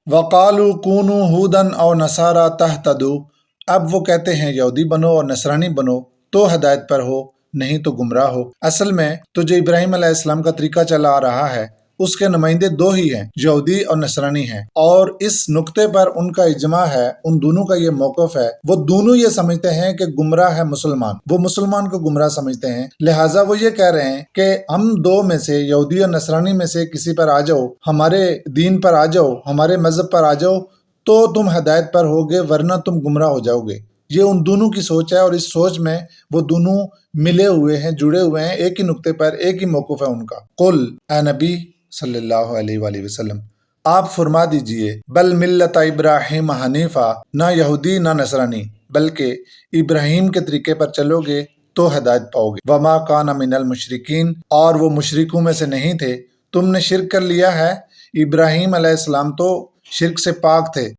वक़ालू कूनू हूदन और नसारा तहतदू, अब वो कहते हैं यहूदी बनो और नसरानी बनो तो हदायत पर हो, नहीं तो गुमराह हो। असल में तो जो इब्राहीम अलैहिस्सलाम का तरीका चला आ रहा है उसके नुमाइंदे दो ही हैं, यहूदी और नसरानी हैं, और इस नुक्ते पर उनका इजमा है, उन दोनों का ये मौक़िफ़ है। वो दोनों ये समझते हैं कि गुमराह है मुसलमान, वो मुसलमान को गुमराह समझते हैं। लिहाजा वो ये कह रहे हैं कि हम दो में से, यहूदी और नसरानी में से किसी पर आ जाओ, हमारे दीन पर आ जाओ, हमारे मजहब पर आ जाओ तो तुम हदायत पर होगे, वरना तुम गुमराह हो जाओगे। ये उन दोनों की सोच है और इस सोच में वो दोनों मिले हुए हैं, जुड़े हुए हैं, एक ही नुक्ते पर, एक ही मौक़िफ़ है उनका। कुल ए नबी सल्लल्लाहु अलैहि वसल्लम, आप फरमा दीजिए, बल मिल्लत इब्राहिम हनीफा, ना यहूदी ना नसरानी, बल्कि इब्राहिम के तरीके पर चलोगे तो हदायत पाओगे। वमा कान मिनल मुशरिकीन, और वो मुशरिकों में से नहीं थे। तुमने शिरक कर लिया है, इब्राहिम अलैहिस्सलाम तो शिरक से पाक थे।